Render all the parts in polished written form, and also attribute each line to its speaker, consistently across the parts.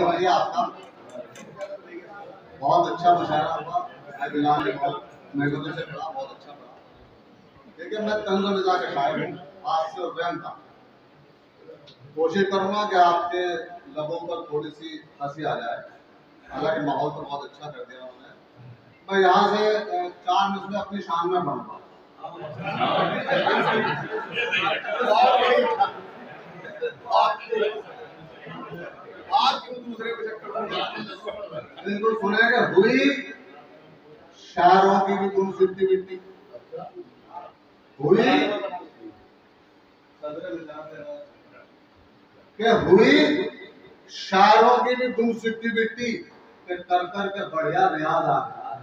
Speaker 1: शुक्रिया भैया आपका, बहुत अच्छा मुशायरा हुआ। मेरे को से पढ़ा, बहुत अच्छा पढ़ा। देखिए मैं तंज मिजाज का शायर हूँ, आज से उद्यान था। कोशिश करूंगा कि आपके लबों पर थोड़ी सी हंसी आ जाए, हालांकि माहौल तो बहुत अच्छा कर दिया उन्होंने। मैं यहाँ से 4 मिसरें अपनी शान में पढ़ूंगा। आज क्यों दूसरे के चक्कर में बिल्कुल सुनेंगे। हुई शायरों की भी गुम सिद्धि मिट्टी, हुई हुई शायरों की भी गुम सिद्धि मिट्टी के कर कर के बढ़िया रियाज आ गया है।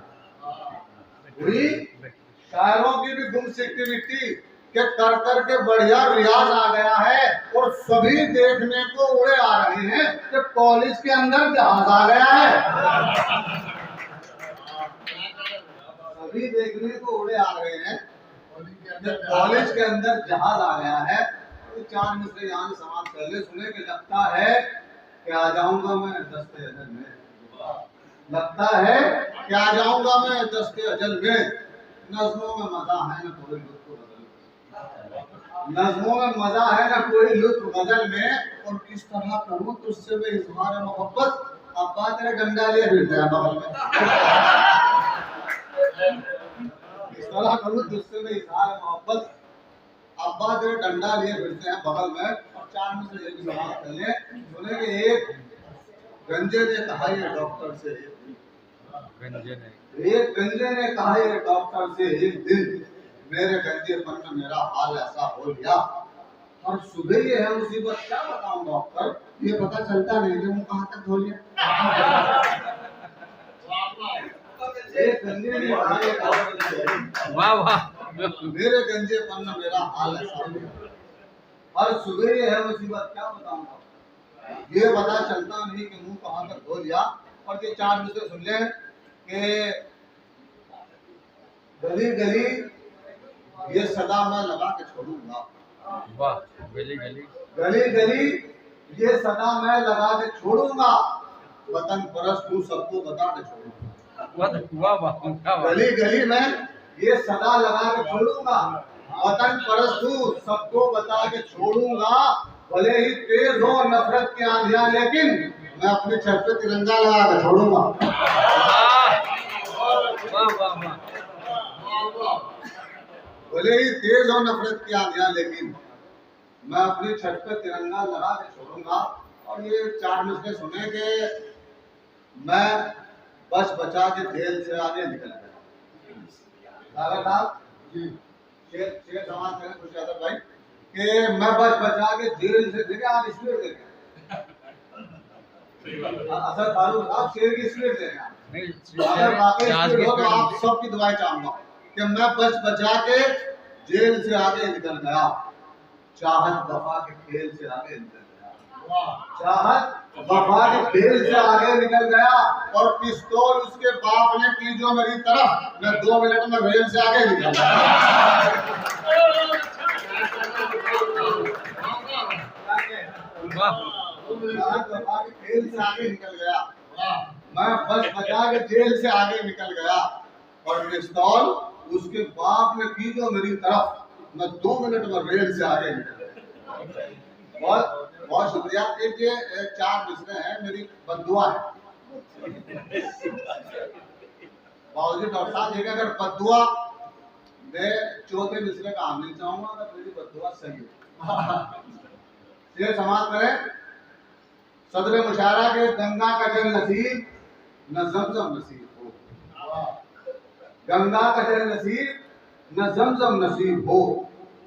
Speaker 1: हुई शायरों की भी गुम सिद्धि मिट्टी के कर कर के बढ़िया रियाज आ गया है, और सभी देखने को उड़े आ रहे हैं कि कॉलेज के अंदर जहाज आ गया है। सभी देखने को उड़े आ रहे हैं कि कॉलेज के अंदर जहाज आ गया है। तो 4 मिसरे यहाँ से समाज पहले सुने कि लगता है कि आ जाऊंगा मैं दस्ते अजल में, लगता है कि आ जाऊंगा मैं दस्ते अजल में। नज़्मों में मजा है ना कोई लुत्फ गजल, नज़्मों में मजा है ना कोई लुत्फ गजल में। और किस तरह करूं तुझसे मैं इज़हार मोहब्बत, अब्बा तेरे गंगा लिए फिरते हैं बगल में। इस तरह करूं तुझसे मैं इज़हार मोहब्बत, अब्बा तेरे डंडा लिए फिरते हैं बगल में। और 4 में से ये भी सवाल पहले सुने कि एक गंजे ने कहा ये डॉक्टर से, एक गंजे ने कहा ये डॉक्टर से एक दिन, मेरे गंजेपन में मेरा हाल ऐसा हो गया। और सुबह ये है मुसीबत, क्या बताऊं डॉक्टर, ये पता चलता नहीं कि मुंह कहाँ तक धो लिया। एक गंजे ने कहा ये डॉक्टर से, वाह वाह, मेरे गंजेपन में मेरा हाल ऐसा हो गया। और सुबह ये है मुसीबत, क्या बताऊं डॉक्टर, ये पता चलता नहीं कि मुंह कहाँ तक धो लिया। और ये 4 में से सुन ले कि गली गली ये सदा मैं लगा के छोड़ूंगा, वाह, गली गली गली गली ये सदा मैं लगा के छोड़ूंगा, वतन परस्त हूँ सबको बता के छोड़ूंगा। गली गली में ये सदा लगा के छोड़ूंगा, वतन परस्त हूँ सबको बता के छोड़ूंगा। भले ही तेज हो नफरत की आंधियां, लेकिन मैं अपने छत पे तिरंगा लगा के छोड़ूंगा। भले ही तेज हो नफरत की आंधियां, लेकिन मैं अपनी छत पे तिरंगा लगा के छोड़ूंगा। और ये 4 मिसरे सुने के मैं बच बचा के जेल से आगे निकल गया। साहब जी शेर समाज करें खुश भाई कि मैं बच बचा के जेल से, देखे आप स्पीड देखें, असर फारूक साहब शेर की स्पीड देखें। अगर वाकई स्पीड हो तो आप सबकी दुआएं चाहूंगा कि मैं बच बचा के जेल से आगे निकल गया। चाहत वफा के खेल से आगे निकल गया, चाहत वफा के खेल से आगे निकल गया। और पिस्तौल उसके बाप ने की जो मेरी तरफ, मैं 2 मिनट में रेल से आगे निकल गया। खेल से आगे निकल गया, मैं बच बचा के जेल से आगे निकल गया। और पिस्तौल उसके बाप ने की जो मेरी तरफ, मैं 2 मिनट में रेल से आगे निकल गया। बहुत बहुत शुक्रिया। एक ये 4 मिसरे हैं, मेरी बद्दुआ है। बाबूजी डॉक्टर साहब देखिए, अगर बद्दुआ मैं 4थे मिसरे का आमिल चाहूंगा तो मेरी बद्दुआ सही है। शेर समाप्त करें। सदर मुशायरा के गंगा का जल नसीब न जमजम नसीब हो, गंगा का जल नसीब न जमजम नसीब हो,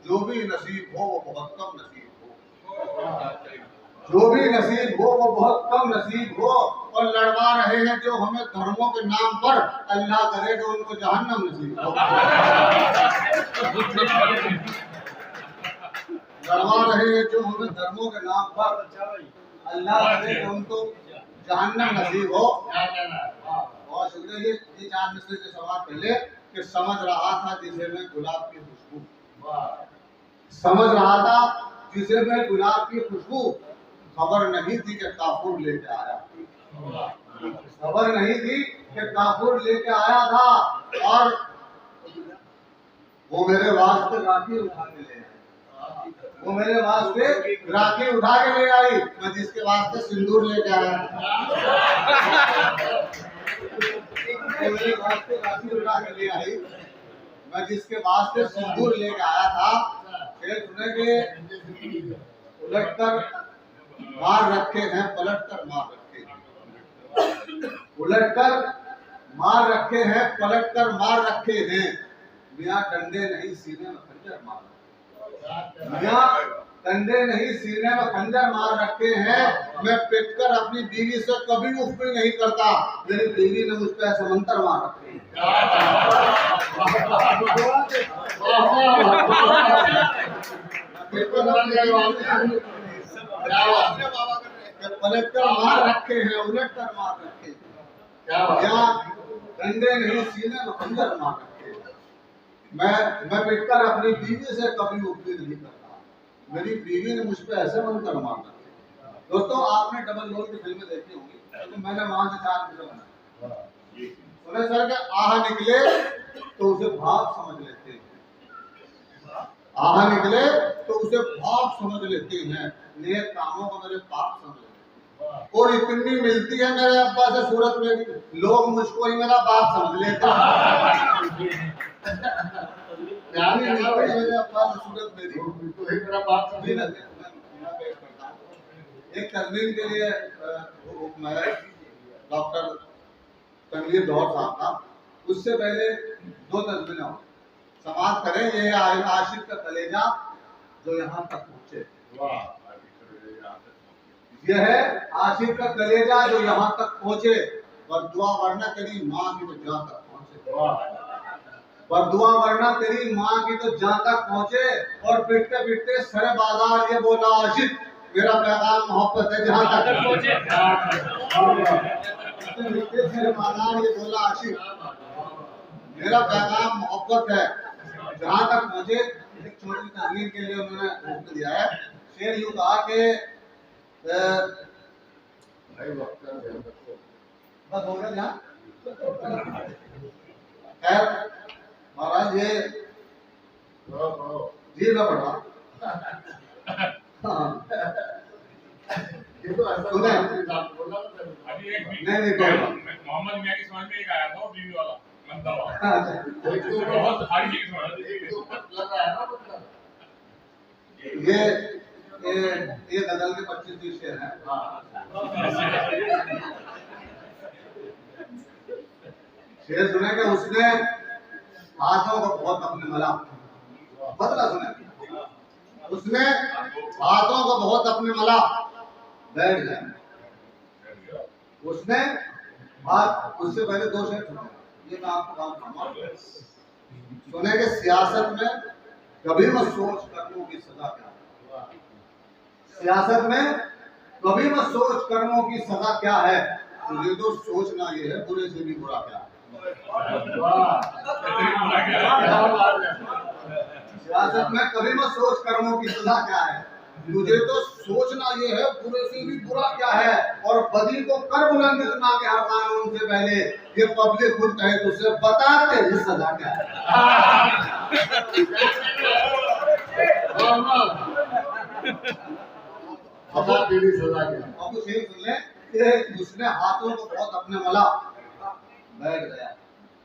Speaker 1: जो भी नसीब हो वो बहुत कम नसीब हो, जो भी नसीब हो वो बहुत कम नसीब हो। और लड़वा रहे हैं जो हमें धर्मों के नाम पर, अल्लाह करे कि उनको जहन्नम नसीब हो। लड़वा रहे हैं जो हमें धर्मों के नाम पर, अल्लाह करे कि उनको जहन्नम नसीब हो। बहुत शुक्रिया। ये 4 मिसरे के सवाल पहले कि समझ रहा था जिसे मैं गुलाब की खुशबू, समझ रहा था जिसे मैं गुलाब की खुशबू, खबर नहीं थी कि काफूर लेके आया। खबर नहीं थी कि काफूर लेके आया था और वो मेरे वास्ते राखी उठा के ले आई। वो मेरे वास्ते राखी उठा के ले आई, मैं जिसके वास्ते सिंदूर लेके आया। वो मेरे वास्ते राखी उठा के ले आई, मैं जिसके वास्ते सिंदूर लेके आया था। फिर सुने के उलट कर मार रखे हैं, पलट कर मार रखे हैं, उलट कर मार रखे हैं, पलट कर मार रखे हैं। मियाँ डंडे नहीं सीने में खंजर मार, मियाँ डंडे नहीं सीने में खंजर मार रखे हैं। मैं पिट कर अपनी बीवी से कभी उफ भी नहीं करता, मेरी बीवी ने मुझ पर ऐसे मंत्र मार रखे हैं। पलट कर मार रखे हैं, उलट कर मार रखे हैं, या डंडे नहीं सीने में खंजर मार रखे हैं। मैं पिटकर अपनी बीवी से कभी उम्मीद नहीं करता, मेरी बीवी ने मुझ पे ऐसे मंत्र मार रखे। दोस्तों, आपने डबल रोल की फिल्में देखी होंगी, तो मैंने वहां से 4 फिल्में बनाई। सुने सर के आह निकले तो उसे भाव समझ लेते हैं, आह निकले तो उसे भाव समझ लेते हैं, नेक कामों को मेरे पाप समझ लेते हैं। और इतनी मिलती है मेरे अब्बा से सूरत में, लोग मुझको ही मेरा बाप समझ लेते हैं। मेरे अब्बा से सूरत मेरी तो ही मेरा बाप समझ लेते हैं। एक तस्वीर के लिए डॉक्टर तनवीर दौर साहब था, उससे पहले 2 तस्वीरें हो समाप्त करें। ये आशिक का कलेजा जो यहाँ तक पहुंचे, यह है आशिक का कलेजा जो यहाँ तक पहुंचे। बददुआ वरना तेरी माँ की तो जहाँ तक पहुंचे, बददुआ वरना तेरी माँ की तो जहाँ तक पहुंचे। और पिटते पिटते सरे बाजार ये बोला आशिक, मेरा पैगाम मोहब्बत है जहाँ तक पहुंचे। सरे बाजार ये बोला आशिक, मेरा पैगाम मोहब्बत है जहाँ तक पहुंचे। एक छोटी तस्वीर के लिए उन्होंने रूप दिया है। शेर यूं कहा कि बस हो गया। खैर महाराज, ये जी मैं पढ़ा ये तो सुने नहीं
Speaker 2: मोहम्मद मियां की समझ में एक आया था बीवी वाला बहुत भारी
Speaker 1: ये गजल के 25 शेर हैं। शेर सुने कि उसने हाथों को बहुत अपने मला, बदला सुने, उसने हाथों को बहुत अपने मला, बैठ गया उसने हाथ। उससे पहले 2 शेर सुने, ये मैं आपको बात कहूँगा। सुने कि सियासत में कभी मत सोच कर्मों की सजा क्या है, सियासत में कभी मत सोच कर्मों की सजा क्या है, तुझे तो सोचना ये है बुरे से भी बुरा क्या है। सियासत में कभी मत सोच कर्मों की सजा क्या है, तुझे तो सोचना ये है बुरे से भी बुरा क्या है। और बदी को कर बुलंद इतना के हर कानून से पहले, ये पब्लिक खुद कहे तुझसे बताते हैं सजा क्या है। सजा क्या अब तो शेर सुन ले कि उसने हाथों को बहुत अपने मला, बैठ गया।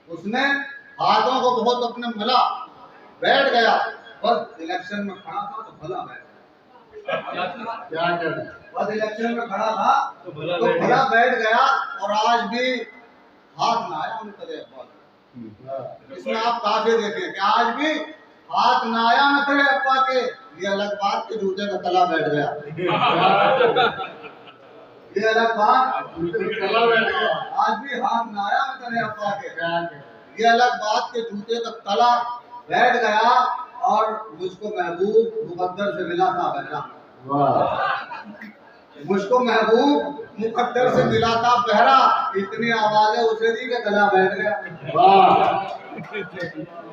Speaker 1: उसने हाथों को बहुत अपने मला, बैठ गया। बस इलेक्शन में खड़ा था तो भला बैठ क्या बस इलेक्शन में खड़ा था तो भला बैठ गया। और आज भी हाथ ना आया उनके अब्बा, इसमें आप काफी देखें कि आज भी हाथ ना आया न तेरे अब्बा के। ये अलग बात के जूते का तला बैठ गया, ये अलग बात तला बैठ गया। आज भी हाथ ना आया न तेरे अब्बा के, ये अलग बात के जूते का तला बैठ गया। और मुझको महबूब मुकद्दर से मिला था बहरा, मुझको महबूब मुकद्दर से मिला था बहरा, इतनी आवाजें उसे दी कि गला बैठ गया।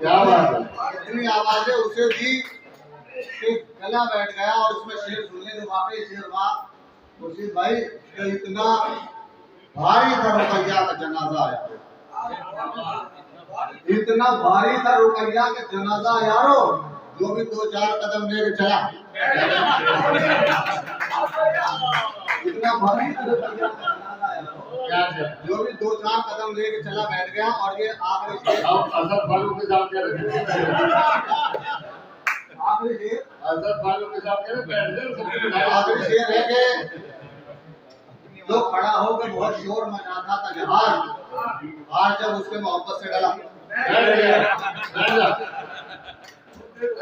Speaker 1: क्या बात है, इतनी आवाजें उसे दी कि गला बैठ गया। और उसमें शेर सुनने के वाकई शेर वाह मुर्शिद भाई, इतना भारी था रुकैया का जनाजा आया। इतना भारी था रुकैया का जनाजा यारो, जो भी 2-4 कदम लेके चला। इतना भारी था रुकैया का जनाजा यारो, जो भी 2-4 कदम लेके चला बैठ गया। और ये आखिरी शेर,
Speaker 3: असद फारूक के साथ कह रहे
Speaker 1: आखिरी शेर,
Speaker 3: असद फारूक के साथ कह रहे बैठ
Speaker 1: आखिरी शेर है कि जो खड़ा होकर बहुत शोर मचाता था जहाज, आज जब उसके मोहब्बत से डला।
Speaker 3: गए